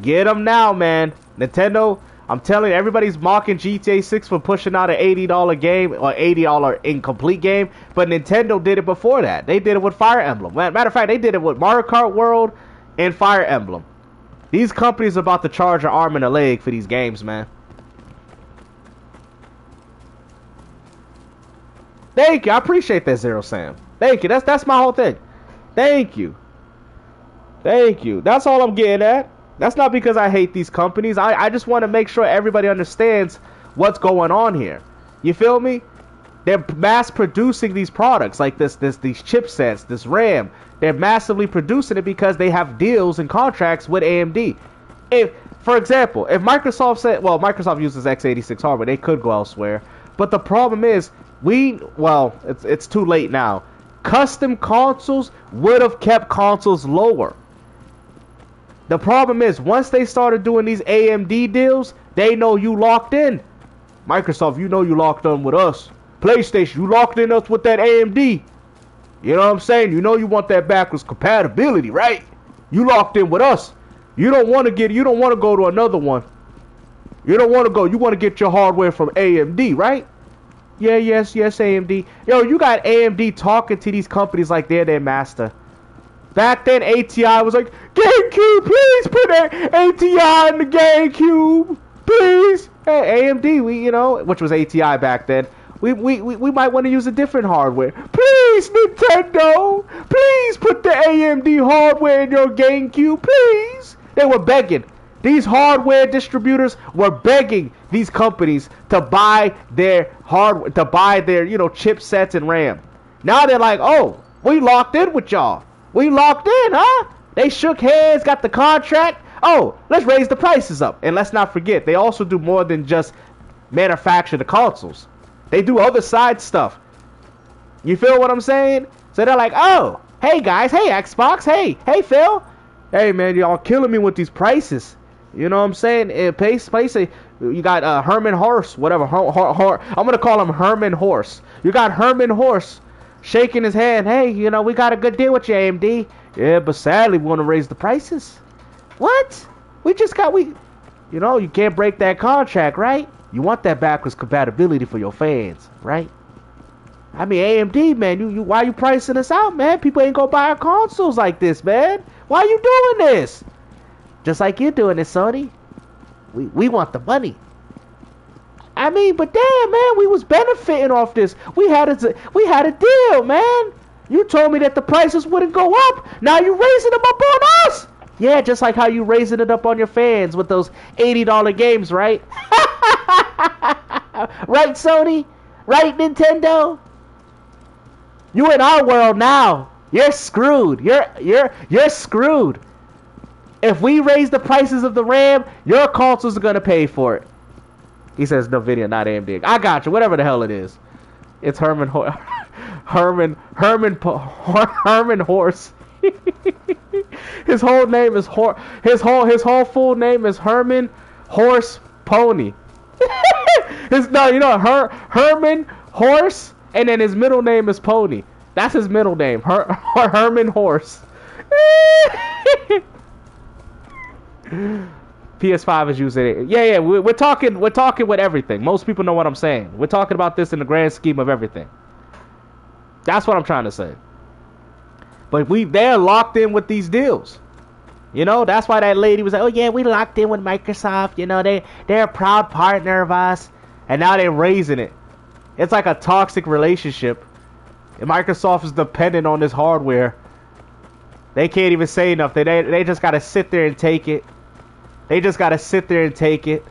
Get them now, man. Nintendo, I'm telling you, everybody's mocking GTA6 for pushing out an $80 game or $80 incomplete game, but Nintendo did it before that. They did it with Fire Emblem. Matter of fact, they did it with Mario Kart World and Fire Emblem. These companies are about to charge an arm and a leg for these games, man. Thank you. I appreciate that, Zero Sam. Thank you. That's my whole thing. Thank you. Thank you. That's all I'm getting at. That's not because I hate these companies. I just want to make sure everybody understands what's going on here. You feel me? They're mass producing these products like these chipsets, this RAM. They're massively producing it because they have deals and contracts with AMD. If, for example, if Microsoft said, well, Microsoft uses x86 hardware, they could go elsewhere. But the problem is, it's too late now. Custom consoles would have kept consoles lower. The problem is, once they started doing these AMD deals, they know you locked in. Microsoft, you know you locked in with us. PlayStation, you locked in us with that AMD. You know what I'm saying? You know you want that backwards compatibility, right? You locked in with us. You don't want to go to another one. You don't want to go. You want to get your hardware from AMD, right? Yeah, yes, AMD. Yo, you got AMD talking to these companies like they're their master. Back then, ATI was like, GameCube, please put ATI in the GameCube, please. Hey, AMD, which was ATI back then. We might want to use a different hardware. Please, Nintendo, please put the AMD hardware in your GameCube, please. They were begging. These hardware distributors were begging these companies to buy their hardware, to buy their, chipsets and RAM. Now they're like, oh, we locked in with y'all. We locked in, huh? They shook hands, got the contract. Oh, let's raise the prices up. And let's not forget, they also do more than just manufacture the consoles. They do other side stuff. You feel what I'm saying? So they're like, oh, hey guys, hey Xbox, hey Phil. Hey man, y'all killing me with these prices. You know what I'm saying? You got Herman Horse, whatever. I'm going to call him Herman Horse. You got Herman Horse shaking his hand. Hey, we got a good deal with you, AMD. Yeah, but sadly, we want to raise the prices. What? You can't break that contract, right? You want that backwards compatibility for your fans, right? I mean, AMD, man, why you pricing us out, man? People ain't gonna buy our consoles like this, man. Why you doing this? Just like you're doing it, Sony. We want the money. I mean, but damn, man, we was benefiting off this. We had a deal, man. You told me that the prices wouldn't go up. Now you raising them up on us. Yeah, just like how you raising it up on your fans with those $80 games, right? Right, Sony? Right, Nintendo? You in our world now. You're screwed. You're screwed. If we raise the prices of the RAM, your consoles are gonna pay for it. He says NVIDIA, not AMD. I got you. Whatever the hell it is. It's Herman Horse. His whole name is his whole full name is Herman Horse Pony. Herman Horse, and then his middle name is Pony. That's his middle name, Herman Horse. PS5 is using it. Yeah, we're talking with everything. Most people know what I'm saying. We're talking about this in the grand scheme of everything. That's what I'm trying to say. But they're locked in with these deals. You know, that's why that lady was like, oh yeah, we locked in with Microsoft. You know, they're a proud partner of us. And now they're raising it. It's like a toxic relationship. And Microsoft is dependent on this hardware. They can't even say nothing. They just got to sit there and take it. They just got to sit there and take it.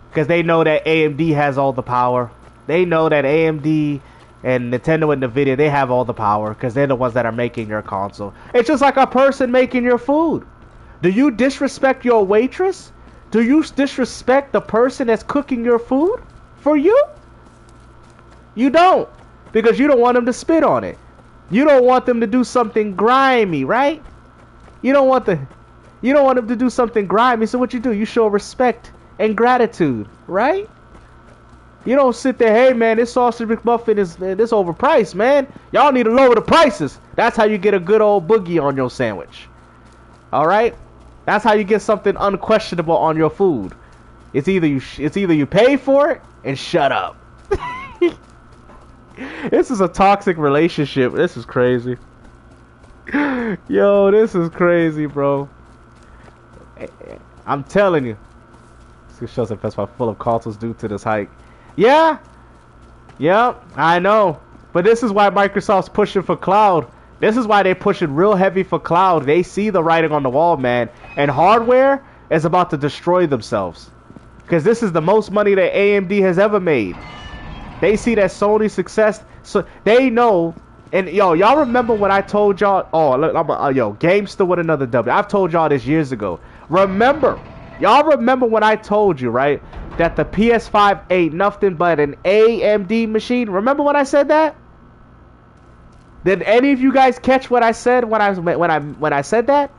Because they know that AMD has all the power. They know that AMD and Nintendo and Nvidia, they have all the power. Because they're the ones that are making your console. It's just like a person making your food. Do you disrespect your waitress? Do you disrespect the person that's cooking your food for you? You don't. Because you don't want them to spit on it. You don't want them to do something grimy, right? You don't want them to do something grimy. So what you do? You show respect and gratitude, right? You don't sit there, hey man, this sausage McMuffin is this overpriced, man. Y'all need to lower the prices. That's how you get a good old boogie on your sandwich. All right? That's how you get something unquestionable on your food. It's either you pay for it and shut up. This is a toxic relationship. This is crazy. Yo, this is crazy, bro. I'm telling you. This shows that PS5 full of consoles due to this hike. Yeah. Yep, I know. But this is why Microsoft's pushing for cloud. This is why they're pushing real heavy for cloud. They see the writing on the wall, man. And hardware is about to destroy themselves. Because this is the most money that AMD has ever made. They see that Sony's success, so they know. And yo, y'all remember when I told y'all? Oh, look, yo, Gamester with another W. I've told y'all this years ago. Y'all remember when I told you, right, that the PS5 ain't nothing but an AMD machine? Remember when I said that? Did any of you guys catch what I said when I said that?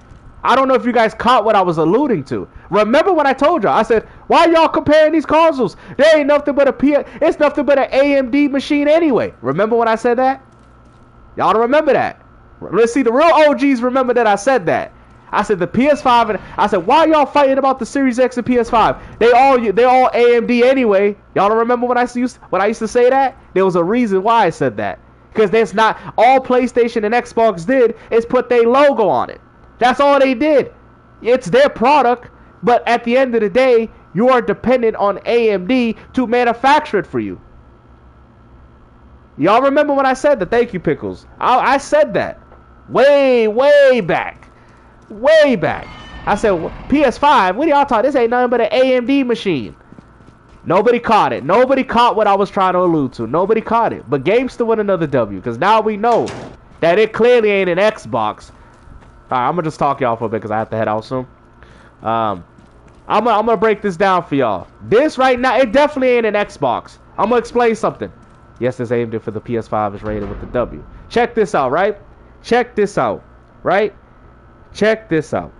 I don't know if you guys caught what I was alluding to. Remember when I told y'all? I said, why y'all comparing these consoles? They ain't nothing but it's nothing but an AMD machine anyway. Remember when I said that? Y'all don't remember that. Let's see, the real OGs remember that I said that. I said the PS5, and I said, why y'all fighting about the Series X and PS5? They all AMD anyway. Y'all don't remember when I used to say that? There was a reason why I said that. Because that's not all PlayStation and Xbox did is put their logo on it. That's all they did. It's their product, but at the end of the day, you are dependent on AMD to manufacture it for you. Y'all remember when I said that? Thank you, Pickles. I said that way back. Way back. I said, PS5, what are y'all talking? This ain't nothing but an AMD machine. Nobody caught it. Nobody caught what I was trying to allude to. Nobody caught it. But Gamester win another W, because now we know that it clearly ain't an Xbox. Alright, I'm gonna just talk y'all for a bit because I have to head out soon. I'm gonna break this down for y'all. This right now, it definitely ain't an Xbox. I'm gonna explain something. Yes, this AMD for the PS5 is rated with the W. Check this out, right? Check this out, right? Check this out.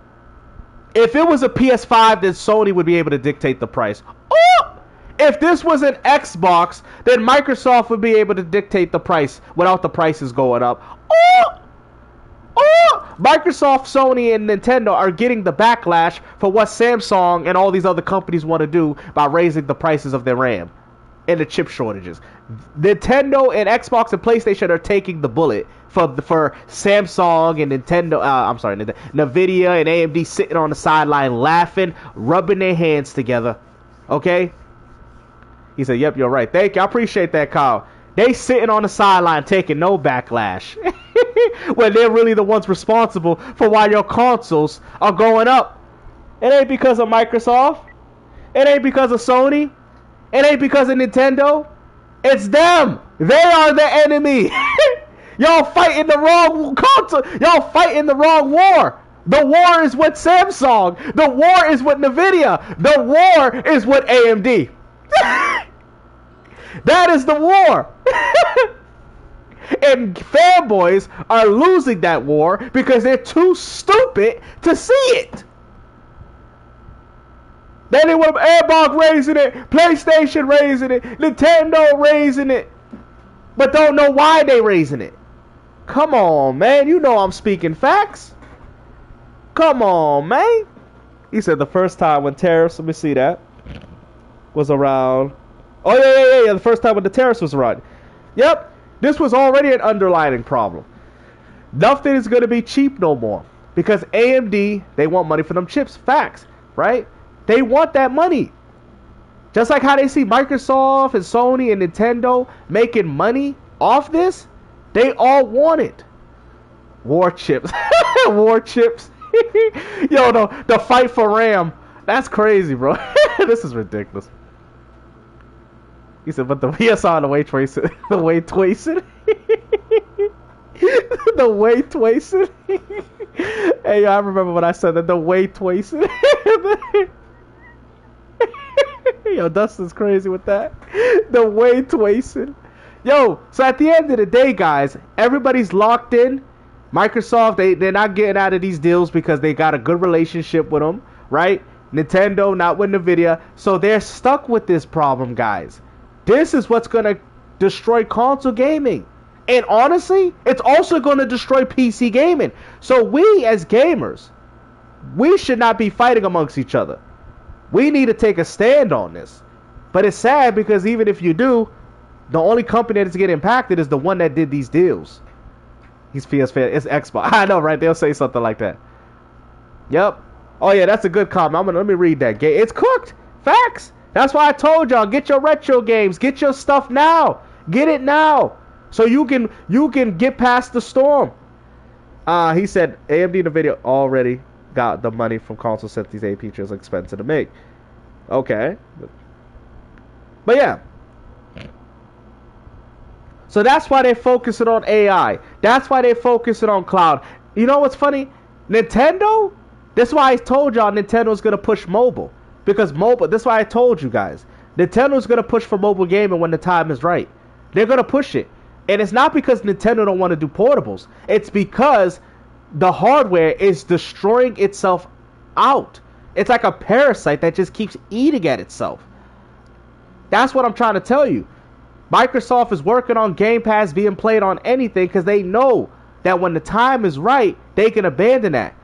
If it was a PS5, then Sony would be able to dictate the price. Oh! If this was an Xbox, then Microsoft would be able to dictate the price without the prices going up. Oh! Oh! Microsoft, Sony, and Nintendo are getting the backlash for what Samsung and all these other companies want to do by raising the prices of their RAM and the chip shortages. Nintendo and Xbox and PlayStation are taking the bullet for Samsung and Nintendo. Nvidia and AMD sitting on the sideline laughing, rubbing their hands together. Okay? He said, "Yep, you're right. Thank you. I appreciate that, Kyle." They sitting on the sideline taking no backlash. When they're really the ones responsible for why your consoles are going up. It ain't because of Microsoft. It ain't because of Sony. It ain't because of Nintendo. It's them. They are the enemy. Y'all fighting the wrong console. Y'all fighting the wrong war. The war is with Samsung. The war is with Nvidia. The war is with AMD. That is the war. And fanboys are losing that war because they're too stupid to see it. Then they want Airbog raising it, PlayStation raising it, Nintendo raising it, but don't know why they raising it. Come on, man. You know I'm speaking facts. Come on, man. He said the first time when tariffs, let me see that, was around. Oh, yeah. The first time when the tariffs was around. Yep. This was already an underlying problem. Nothing is going to be cheap no more. Because AMD, they want money for them chips. Facts, right? They want that money. Just like how they see Microsoft and Sony and Nintendo making money off this, they all want it. War chips. War chips. Yo, the fight for RAM. That's crazy, bro. This is ridiculous. He said, but the VSR, the way tracing. The way tracing. The way tracing. Hey, I remember when I said that. The way tracing. Yo, Dustin's crazy with that. The way tracing. Yo, so at the end of the day, guys, everybody's locked in. Microsoft, they're not getting out of these deals because they got a good relationship with them, right? Nintendo not with NVIDIA. So they're stuck with this problem, guys. This is what's going to destroy console gaming. And honestly, it's also going to destroy PC gaming. So we as gamers, we should not be fighting amongst each other. We need to take a stand on this. But it's sad because even if you do, the only company that's getting impacted is the one that did these deals. He's PS5. It's Xbox. I know, right? They'll say something like that. Yep. Oh, yeah, that's a good comment. Let me read that. It's cooked. Facts. That's why I told y'all, get your retro games. Get your stuff now. Get it now. So you can get past the storm. He said AMD and NVIDIA already got the money from console since these AP chips are expensive to make. Okay. But yeah. So that's why they're focusing on AI. That's why they're focusing on cloud. You know what's funny? Nintendo? That's why I told y'all Nintendo's going to push mobile. Because mobile, that's why I told you guys. Nintendo's going to push for mobile gaming when the time is right. They're going to push it. And it's not because Nintendo don't want to do portables. It's because the hardware is destroying itself out. It's like a parasite that just keeps eating at itself. That's what I'm trying to tell you. Microsoft is working on Game Pass being played on anything because they know that when the time is right, they can abandon that.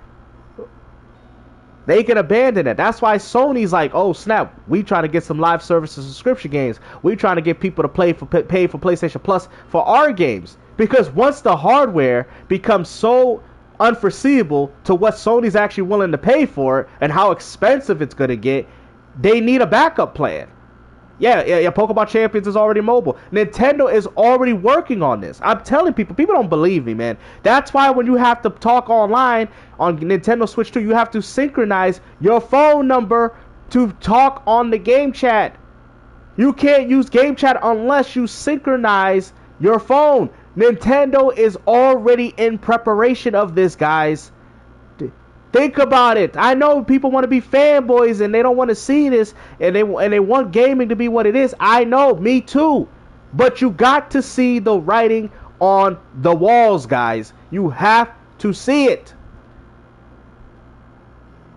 They can abandon it. That's why Sony's like, oh snap, we trying to get some live services subscription games. We trying to get people to pay for PlayStation Plus for our games. Because once the hardware becomes so unforeseeable to what Sony's actually willing to pay for it and how expensive it's going to get, they need a backup plan. Yeah, Pokemon Champions is already mobile. Nintendo is already working on this. I'm telling people don't believe me, man. That's why when you have to talk online on Nintendo Switch 2, you have to synchronize your phone number to talk on the game chat. You can't use game chat unless you synchronize your phone. Nintendo is already in preparation of this, guys. Think about it. I know people want to be fanboys and they don't want to see this and they want gaming to be what it is. I know, me too. But you got to see the writing on the walls, guys. You have to see it.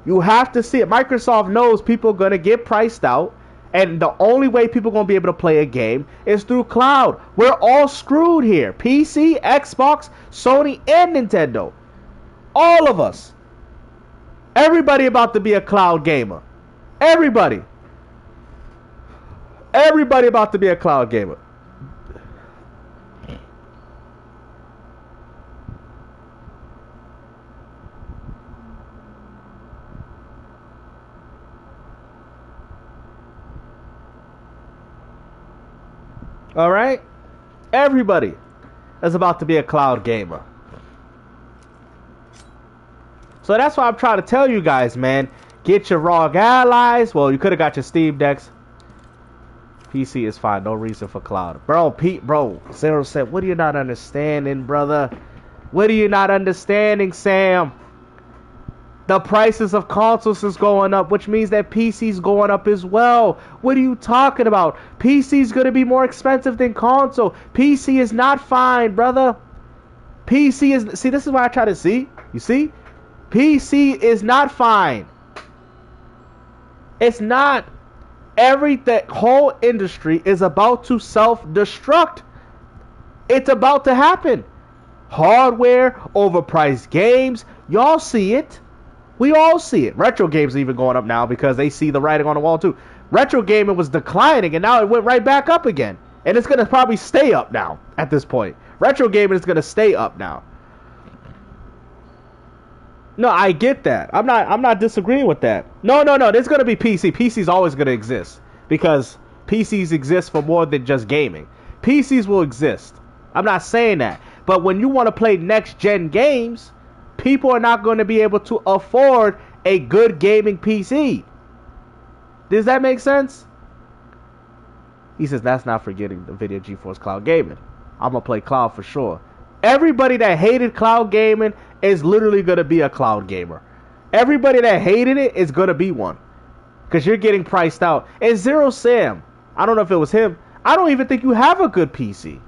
You have to see it. Microsoft knows people are going to get priced out, and the only way people are going to be able to play a game is through cloud. We're all screwed here. PC, Xbox, Sony, and Nintendo. All of us. Everybody about to be a cloud gamer. Everybody. Everybody about to be a cloud gamer. All right? Everybody is about to be a cloud gamer. So that's why I'm trying to tell you guys, man. Get your ROG Allies. Well, you could have got your Steam Decks. PC is fine. No reason for cloud. Bro, Zero said, what are you not understanding, brother? What are you not understanding, Sam? The prices of consoles is going up, which means that PC's going up as well. What are you talking about? PC's going to be more expensive than console. PC is not fine, brother. PC is... See, this is why I try to see. You see? PC is not fine. It's not. The whole industry is about to self-destruct. It's about to happen. Hardware, overpriced games. Y'all see it. We all see it. Retro games are even going up now because they see the writing on the wall too. Retro gaming was declining and now it went right back up again. And it's going to probably stay up now at this point. Retro gaming is going to stay up now. No, I get that. I'm not disagreeing with that. No. There's going to be PC. PC's always going to exist because PCs exist for more than just gaming. PCs will exist. I'm not saying that. But when you want to play next gen games, people are not going to be able to afford a good gaming PC. Does that make sense? He says, that's not forgetting the video GeForce Cloud Gaming. I'm going to play cloud for sure. Everybody that hated cloud gaming is literally going to be a cloud gamer. Everybody that hated it is going to be one. Because you're getting priced out. And Zero Sam, I don't know if it was him, I don't even think you have a good PC.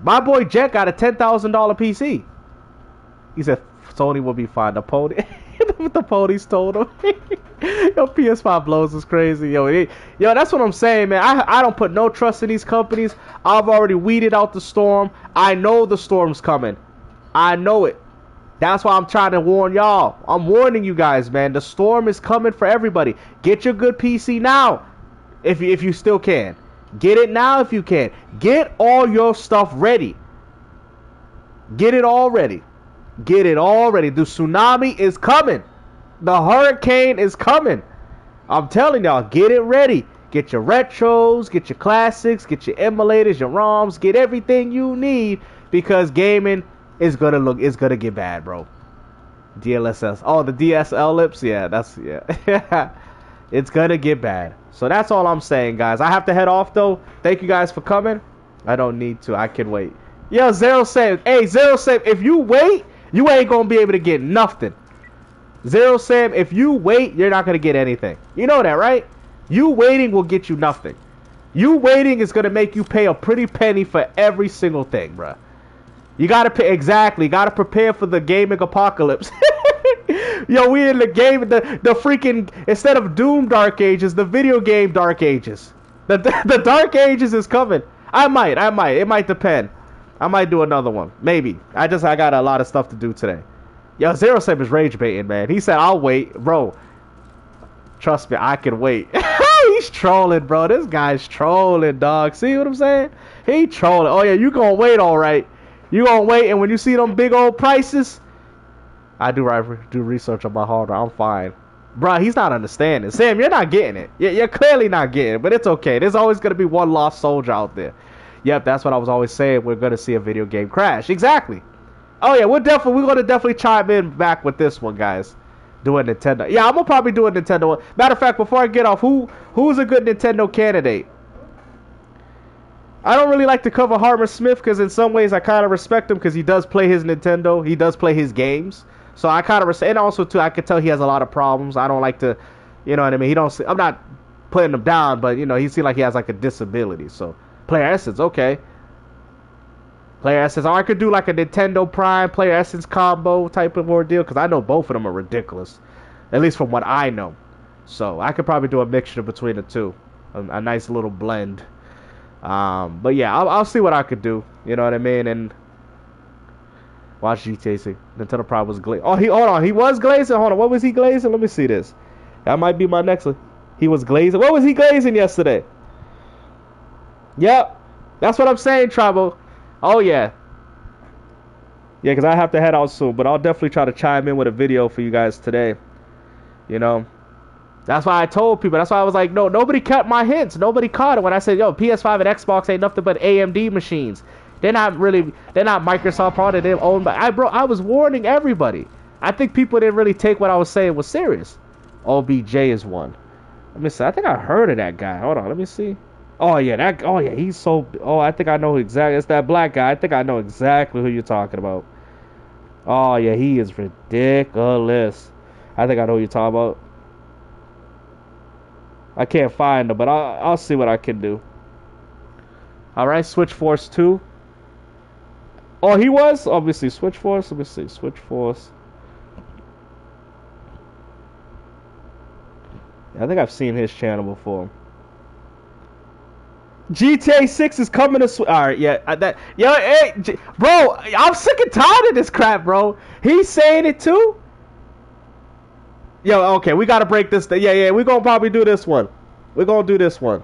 My boy Jet got a $10,000 PC. He said Sony will be fine. The pony, the ponies told him. Yo, PS5 blows is crazy. Yo, that's what I'm saying, man. I don't put no trust in these companies. I've already weeded out the storm. I know the storm's coming. I know it. That's why I'm trying to warn y'all. I'm warning you guys, man. The storm is coming for everybody. Get your good PC now, if you still can. Get it now if you can. Get all your stuff ready. Get it all ready. Get it all ready. The tsunami is coming. The hurricane is coming. I'm telling y'all, get it ready. Get your retros, get your classics, get your emulators, your ROMs, get everything you need because gaming is gonna get bad, bro. DLSS. Oh, the DSL lips. Yeah, yeah. It's gonna get bad. So that's all I'm saying, guys. I have to head off though. Thank you guys for coming. I don't need to. I can wait. Yo, Zero Sam. Hey, Zero Sam. If you wait, you ain't gonna be able to get nothing. Zero Sam. If you wait, you're not gonna get anything. You know that, right? You waiting will get you nothing. You waiting is gonna make you pay a pretty penny for every single thing, bruh. You gotta pay exactly. Gotta prepare for the gaming apocalypse. Yo, we in the game, the freaking, instead of Doom Dark Ages, the video game Dark Ages. The Dark Ages is coming. I might. It might depend. I might do another one. Maybe. I got a lot of stuff to do today. Yo, Zero Sam is rage baiting, man. He said, I'll wait. Bro, trust me, I can wait. He's trolling, bro. This guy's trolling, dog. See what I'm saying? He trolling. Oh, yeah, you gonna wait, all right. You gonna wait, and when you see them big old prices, I do research on my hardware. I'm fine. Bro, he's not understanding. Sam, you're not getting it. You're clearly not getting it, but it's okay. There's always going to be one lost soldier out there. Yep, that's what I was always saying. We're going to see a video game crash. Exactly. Oh, yeah, we're going to definitely chime in back with this one, guys. Do a Nintendo. Yeah, I'm going to probably do a Nintendo one. Matter of fact, before I get off, who's a good Nintendo candidate? I don't really like to cover Harmer Smith because in some ways I kind of respect him because he does play his Nintendo. He does play his games. So I kind of respect, and also too, I could tell he has a lot of problems. I don't like to, you know what I mean? I'm not putting him down, but you know, he seems like he has like a disability. So Player Essence, okay. Player Essence, or I could do like a Nintendo Prime Player Essence combo type of ordeal because I know both of them are ridiculous, at least from what I know. So I could probably do a mixture between the two, a nice little blend. But yeah, I'll see what I could do. You know what I mean? And watch GTA6. Nintendo Prime was glazing. Oh, hold on. He was glazing? Hold on. What was he glazing? Let me see this. That might be my next one. He was glazing. What was he glazing yesterday? Yep. That's what I'm saying, Tribal. Oh, yeah. Yeah, because I have to head out soon. But I'll definitely try to chime in with a video for you guys today. You know. That's why I told people. That's why I was like, no, nobody caught my hints. Nobody caught it when I said, yo, PS5 and Xbox ain't nothing but AMD machines. They're not Microsoft product. They're owned by. I was warning everybody. I think people didn't really take what I was saying was serious. OBJ is one. Let me see. I think I heard of that guy. Hold on. Let me see. Oh yeah, he's so. Oh, I think I know exactly. It's that black guy. I think I know exactly who you're talking about. Oh yeah, he is ridiculous. I think I know who you're talking about. I can't find him, but I'll see what I can do. All right, Switch Force 2. Oh, he was? Obviously, Switch Force. Let me see. Switch Force. Yeah, I think I've seen his channel before. GTA6 is coming to Switch. Alright, yeah. Hey, bro, I'm sick and tired of this crap, bro. He's saying it too? Yo, okay, we gotta break this. Yeah, we're gonna probably do this one. We're gonna do this one.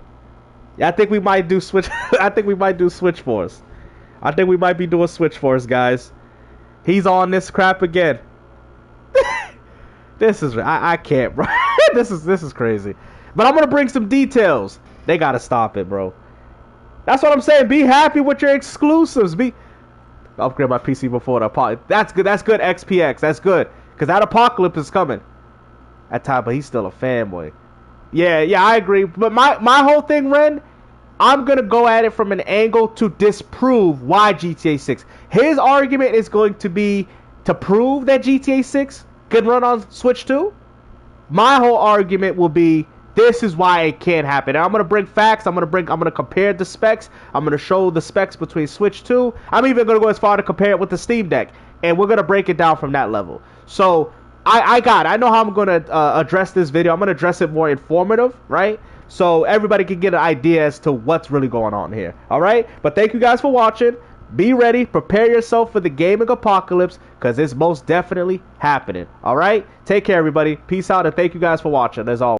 Yeah, I think we might do Switch. I think we might do Switch Force. I think we might be doing Switch Force, guys. He's on this crap again. This is I can't, bro. This is crazy. But I'm gonna bring some details. They gotta stop it, bro. That's what I'm saying. Be happy with your exclusives. I'll upgrade my PC before the apocalypse. That's good. That's good. XPX. That's good. Cause that apocalypse is coming. At time, but he's still a fanboy. Yeah, I agree. But my whole thing, Ren, I'm gonna go at it from an angle to disprove why GTA 6. His argument is going to be to prove that GTA 6 can run on Switch 2. My whole argument will be this is why it can't happen. And I'm gonna bring facts. I'm gonna compare the specs. I'm gonna show the specs between Switch 2. I'm even gonna go as far to compare it with the Steam Deck, and we're gonna break it down from that level. So I know how I'm gonna address this video. I'm gonna address it more informative, right? So everybody can get an idea as to what's really going on here. All right. But thank you guys for watching. Be ready. Prepare yourself for the gaming apocalypse, because it's most definitely happening. All right. Take care, everybody. Peace out, and thank you guys for watching, as always.